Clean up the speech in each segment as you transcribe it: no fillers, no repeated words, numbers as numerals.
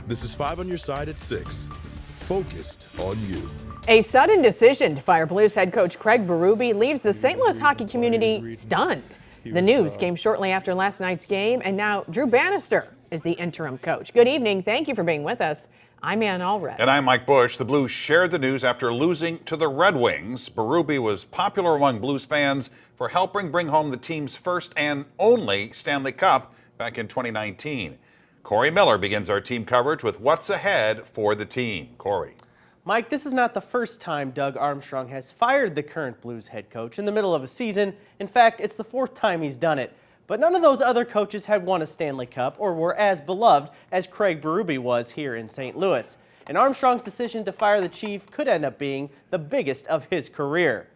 This is 5 on your side at 6. Focused on you. A sudden decision to fire Blues head coach Craig Berube leaves the St. Louis hockey community stunned. The news came shortly after last night's game, and now Drew Bannister is the interim coach. Good evening. Thank you for being with us. I'm Ann Allred. And I'm Mike Bush. The Blues shared the news after losing to the Red Wings. Berube was popular among Blues fans for helping bring home the team's first and only Stanley Cup back in 2019. Corey Miller begins our team coverage with what's ahead for the team. Corey. Mike, this is not the first time Doug Armstrong has fired the current Blues head coach in the middle of a season. In fact, it's the 4th time he's done it. But none of those other coaches had won a Stanley Cup or were as beloved as Craig Berube was here in St. Louis. And Armstrong's decision to fire the Chief could end up being the biggest of his career.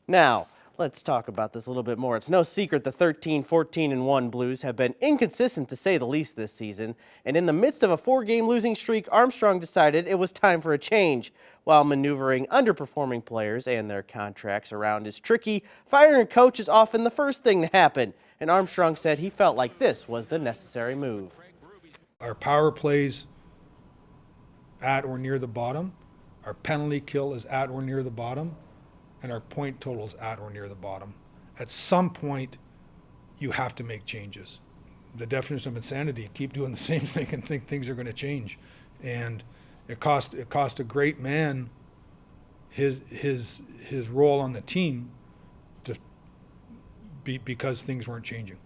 Now, let's talk about this a little bit more. It's no secret the 13-14-1 Blues have been inconsistent to say the least this season. And in the midst of a 4-game losing streak, Armstrong decided it was time for a change. While maneuvering underperforming players and their contracts around is tricky, firing a coach is often the first thing to happen. And Armstrong said he felt like this was the necessary move. Our power plays at or near the bottom. Our penalty kill is at or near the bottom. And our point total is at or near the bottom. At some point, you have to make changes. The definition of insanity, keep doing the same thing and think things are going to change. And it cost a great man his role on the team because things weren't changing.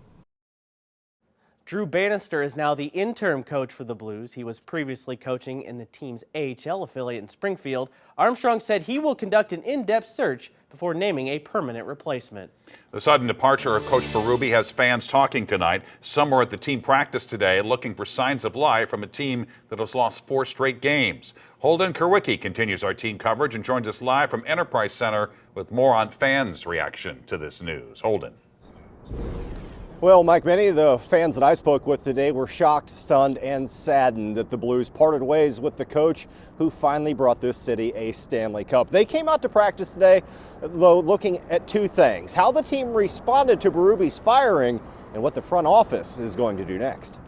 Drew Bannister is now the interim coach for the Blues. He was previously coaching in the team's AHL affiliate in Springfield. Armstrong said he will conduct an in-depth search before naming a permanent replacement. The sudden departure of Coach Berube has fans talking tonight. Some were at the team practice today looking for signs of life from a team that has lost 4 straight games. Holden Kerwicki continues our team coverage and joins us live from Enterprise Center with more on fans' reaction to this news. Holden. Well, Mike, many of the fans that I spoke with today were shocked, stunned, and saddened that the Blues parted ways with the coach who finally brought this city a Stanley Cup. They came out to practice today, though, looking at 2 things: how the team responded to Berube's firing and what the front office is going to do next.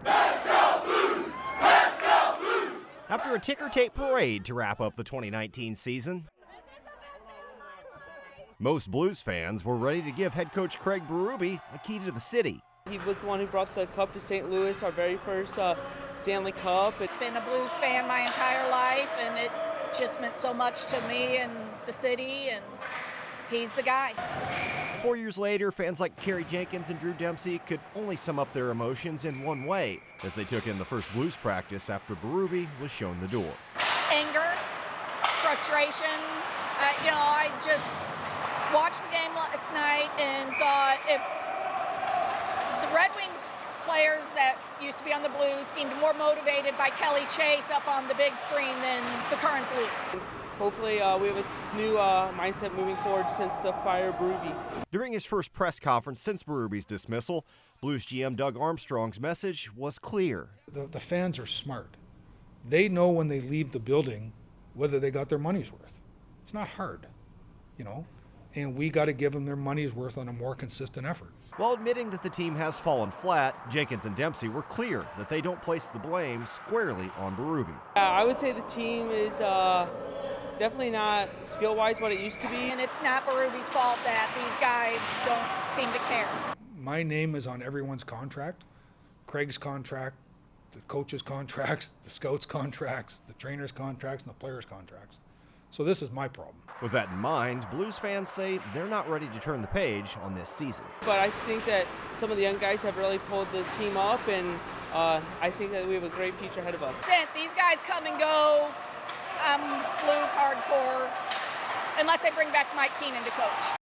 Let's go Blues! Let's go Blues! After a ticker tape parade to wrap up the 2019 season, most Blues fans were ready to give head coach Craig Berube a key to the city. He was the one who brought the cup to St. Louis, our very first Stanley Cup. I've been a Blues fan my entire life, and it just meant so much to me and the city, and he's the guy. 4 years later, fans like Kerry Jenkins and Drew Dempsey could only sum up their emotions in one way as they took in the first Blues practice after Berube was shown the door. Anger, frustration, I just watched the game last night and thought if the Red Wings players that used to be on the Blues seemed more motivated by Kelly Chase up on the big screen than the current Blues. Hopefully we have a new mindset moving forward since the fire Berube. During his first press conference since Berube's dismissal, Blues GM Doug Armstrong's message was clear. The fans are smart. They know when they leave the building whether they got their money's worth. It's not hard, and we got to give them their money's worth on a more consistent effort. While admitting that the team has fallen flat, Jenkins and Dempsey were clear that they don't place the blame squarely on Berube. I would say the team is definitely not skill-wise what it used to be. And it's not Berube's fault that these guys don't seem to care. My name is on everyone's contract, Craig's contract, the coach's contracts, the scouts' contracts, the trainers' contracts, and the players' contracts. So this is my problem. With that in mind, Blues fans say they're not ready to turn the page on this season. But I think that some of the young guys have really pulled the team up, and I think that we have a great future ahead of us. These guys come and go. I'm Blues hardcore, unless they bring back Mike Keenan to coach.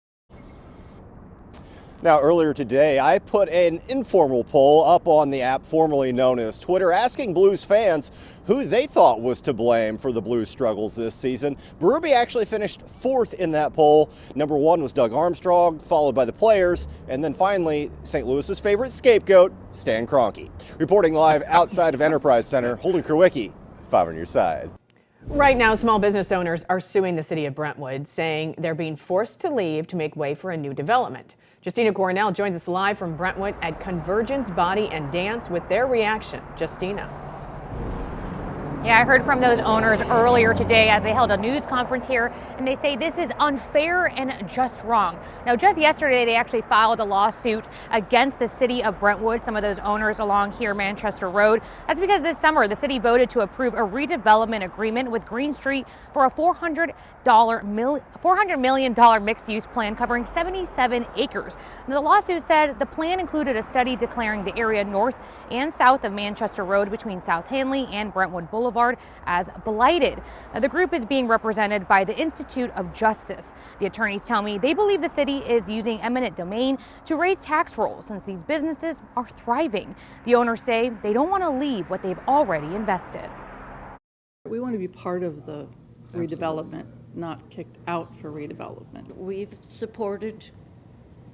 Now, earlier today, I put an informal poll up on the app formerly known as Twitter, asking Blues fans who they thought was to blame for the Blues' struggles this season. Berube actually finished 4th in that poll. Number 1 was Doug Armstrong, followed by the players, and then finally, St. Louis's favorite scapegoat, Stan Kroenke. Reporting live outside of Enterprise Center, Holden Kerwicki, 5 on your side. Right now, small business owners are suing the city of Brentwood, saying they're being forced to leave to make way for a new development. Justina Coronel joins us live from Brentwood at Convergence Body and Dance with their reaction. Justina. Yeah, I heard from those owners earlier today as they held a news conference here, and they say this is unfair and just wrong. Now, just yesterday, they actually filed a lawsuit against the city of Brentwood, some of those owners along here Manchester Road. That's because this summer, the city voted to approve a redevelopment agreement with Green Street for a $400 million mixed-use plan covering 77 acres. Now, the lawsuit said the plan included a study declaring the area north and south of Manchester Road between South Hanley and Brentwood Boulevard as blighted. Now, the group is being represented by the Institute of Justice. The attorneys tell me they believe the city is using eminent domain to raise tax rolls since these businesses are thriving. The owners say they don't want to leave what they've already invested. We want to be part of the redevelopment, not kicked out for redevelopment. We've supported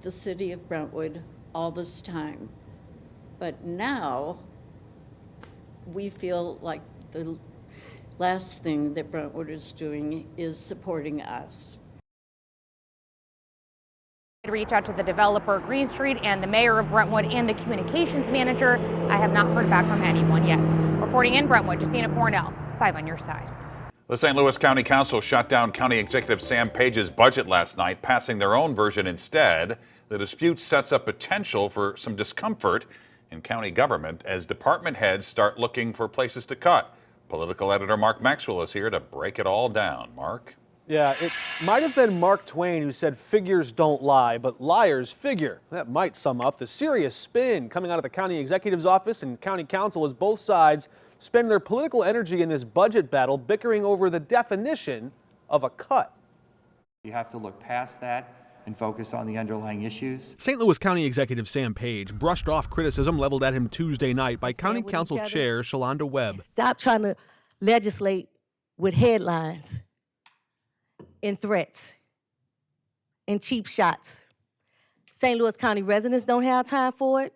the city of Brentwood all this time, but now we feel like the last thing that Brentwood is doing is supporting us. Reach out to the developer Green Street and the mayor of Brentwood and the communications manager. I have not heard back from anyone yet. Reporting in Brentwood, Justina Cornell, 5 on your side. The St. Louis County Council shut down County Executive Sam Page's budget last night, passing their own version instead. The dispute sets up potential for some discomfort in county government as department heads start looking for places to cut. Political editor Mark Maxwell is here to break it all down. Mark? Yeah, it might have been Mark Twain who said figures don't lie, but liars figure. That might sum up the serious spin coming out of the county executive's office and county council as both sides spend their political energy in this budget battle bickering over the definition of a cut. You have to look past that and focus on the underlying issues. St. Louis County Executive Sam Page brushed off criticism leveled at him Tuesday night by County Council Chair Shalonda Webb. Stop trying to legislate with headlines and threats and cheap shots. St. Louis County residents don't have time for it.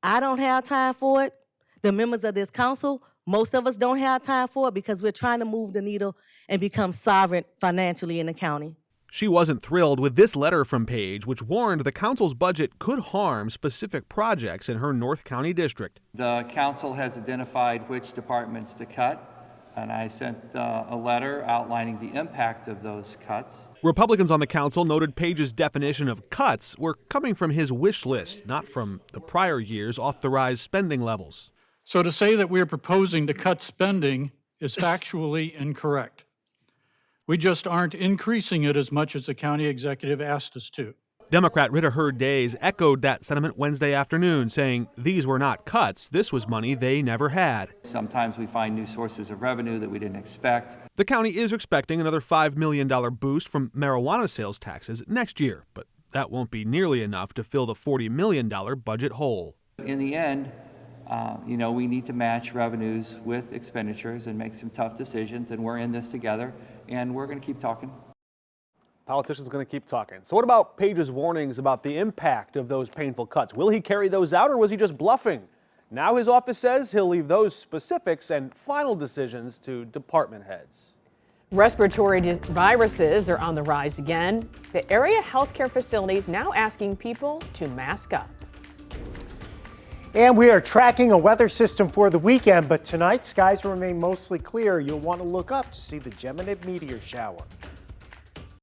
I don't have time for it. The members of this council, most of us don't have time for it because we're trying to move the needle and become sovereign financially in the county. She wasn't thrilled with this letter from Page, which warned the council's budget could harm specific projects in her North County district. The council has identified which departments to cut, and I sent a letter outlining the impact of those cuts. Republicans on the council noted Page's definition of cuts were coming from his wish list, not from the prior year's authorized spending levels. So to say that we are proposing to cut spending is factually incorrect. We just aren't increasing it as much as the county executive asked us to. Democrat Rita Hurd Days echoed that sentiment Wednesday afternoon, saying these were not cuts. This was money they never had. Sometimes we find new sources of revenue that we didn't expect. The county is expecting another $5 million boost from marijuana sales taxes next year, but that won't be nearly enough to fill the $40 million budget hole. In the end, we need to match revenues with expenditures and make some tough decisions, and we're in this together, and we're going to keep talking. Politicians are going to keep talking. So what about Page's warnings about the impact of those painful cuts? Will he carry those out or was he just bluffing? Now his office says he'll leave those specifics and final decisions to department heads. Respiratory viruses are on the rise again. The area healthcare facilities now asking people to mask up. And we are tracking a weather system for the weekend, but tonight skies remain mostly clear. You'll want to look up to see the Geminid meteor shower.